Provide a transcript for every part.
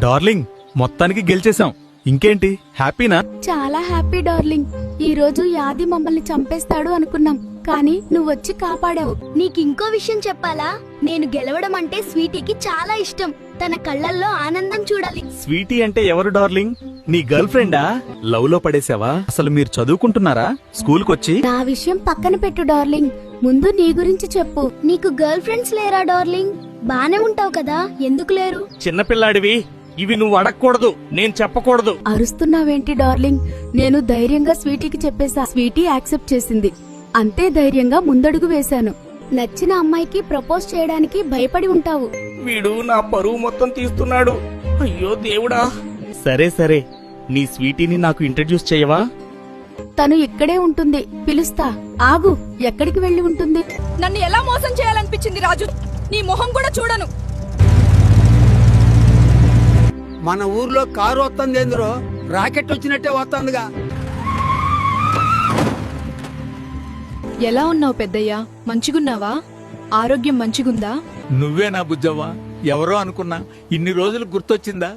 Darling, మొత్తానికి గెలిచేశాం. ఇంకేంటి, హ్యాపీనా? చాలా హ్యాపీ డార్లింగ్. ఈ రోజు యాది మమ్మల్ని చంపేస్తాడు అనుకున్నాం, కానీ నువ్వొచ్చి కాపాడావు. నీకింకో విషయం చెప్పాలా? నేను గెలవడం అంటే స్వీటీకి చాలా ఇష్టం. తన కళ్ళల్లో ఆనందం చూడాలి. స్వీటీ అంటే ఎవరు డార్లింగ్? నీ గర్ల్ ఫ్రెండా? లవ్ లో పడేసావా? అసలు మీరు చదువుకుంటున్నారా స్కూల్ కొచ్చి? నా విషయం పక్కన పెట్టు డార్లింగ్, ముందు నీ గురించి చెప్పు. నీకు గర్ల్ ఫ్రెండ్స్ లేరా డార్లింగ్? బానే ఉంటావు కదా, ఎందుకు లేరు? చిన్నపిల్లాడివి, ఇవి నువ్వు అడగకూడదు, నేను చెప్పకూడదు. అరుస్తున్నావేంటి డార్లింగ్? నేను ధైర్యంగా స్వీటీకి చెప్పేశా. స్వీటీ యాక్సెప్ట్ చేసింది. అంతే ధైర్యంగా ముందడుగు వేశాను. నచ్చిన అమ్మాయికి ప్రపోజ్ చేయడానికి భయపడి ఉంటావు. వీడు నా పరువు మొత్తం తీస్తున్నాడు. అయ్యో దేవుడా. సరే సరే, నీ స్వీటీని నాకు ఇంట్రడ్యూస్ చేయవా? తను ఇక్కడే ఉంటుంది, పిలుస్తా. ఆగు, ఎక్కడికి వెళ్లి ఉంటుంది? నన్ను ఎలా మోసం చేయాలనిపించింది రాజు? నీ మొహం కూడా చూడను. మన ఊర్లో కారు వస్తుంది ఏంద్రో, రాకెట్ వచ్చినట్టే వస్తుందిగా. ఎలా ఉన్నావు పెద్దయ్యా? మంచిగున్నావా? ఆరోగ్యం మంచిగుందా? నువ్వేనా బుజ్జవ్వా? ఎవరో అనుకున్నా, ఇన్ని రోజులు గుర్తొచ్చిందా?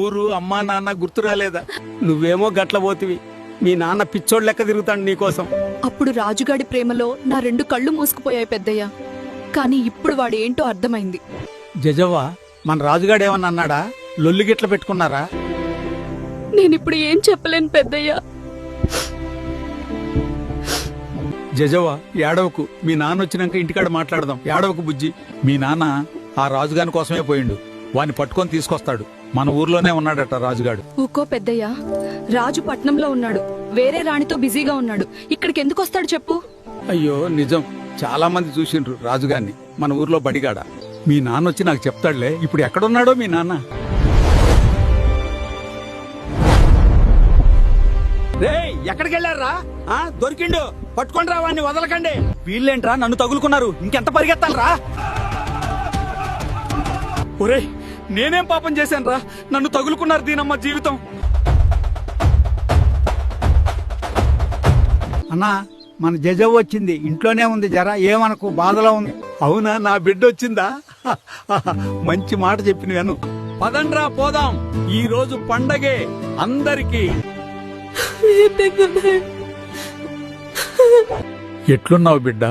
ఊరు అమ్మా నాన్న గుర్తు రాలేదా? నువ్వేమో గట్ల పోతివి, మీ నాన్న పిచ్చోడు లెక్క తిరుగుతాడు నీకోసం. అప్పుడు రాజుగాడి ప్రేమలో నా 2 కళ్ళు మూసుకుపోయాయి పెద్దయ్యా. కానీ ఇప్పుడు వాడు ఏంటో అర్థమైంది. జజవ్వా, మన రాజుగాడు ఏమన్నా అన్నాడా? లొల్లి గిట్ల పెట్టుకున్నారా? నేనిప్పుడు ఏం చెప్పలేను పెద్దయ్యా. జజవ్వా, ఏడవకు. మీ నాన్న వచ్చినాక ఇంటికాడ మాట్లాడదాం. ఏడవకు బుజ్జి. మీ నాన్న ఆ రాజుగాని కోసమే పోయిండు. వాని పట్టుకొని తీసుకొస్తాడు. మన ఊర్లోనే ఉన్నాడట రాజుగాడు. ఊకో పెద్దయ్యా, రాజు పట్నంలో ఉన్నాడు, వేరే రాణితో బిజీగా ఉన్నాడు. ఇక్కడికి ఎందుకు వస్తాడు చెప్పు? అయ్యో నిజం, చాలా మంది చూసిండ్రు రాజుగాన్ని మన ఊర్లో బడిగాడ. మీ నాన్న వచ్చి నాకు చెప్తాడులే. ఇప్పుడు ఎక్కడున్నాడో మీ నాన్న. రేయ్, ఎక్కడికి వెళ్ళారా? దొరికిండు, పట్టుకొని రా వాడిని, వదలకండి. వీళ్ళేంట్రా నన్ను తగులుకున్నారు? ఇంకెంత పరిగెత్తాలరా? ఒరేయ్, నేనేం పాపం చేశానురా? నన్ను తగులుకున్నారు దీనమ్మ జీవితం. అన్నా, మన జజవ్వ వచ్చింది, ఇంట్లోనే ఉంది. జరా ఏమనకు, బాధలో ఉంది. అవునా, నా బిడ్డ వచ్చిందా? మంచి మాట చెప్పిన వెను. పదండ్రా పోదాం, ఈ రోజు పండగే అందరికి. ఎట్లున్నావు బిడ్డ?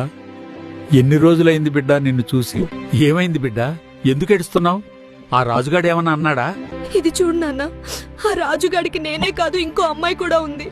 ఎన్ని రోజులైంది బిడ్డ నిన్ను చూసి? ఏమైంది బిడ్డ? ఎందుకు ఏడుస్తున్నావు? ఆ రాజుగాడు ఏమన్నా అన్నాడా? ఇది చూడు నాన్న, ఆ రాజుగాడికి నేనే కాదు ఇంకో అమ్మాయి కూడా ఉంది.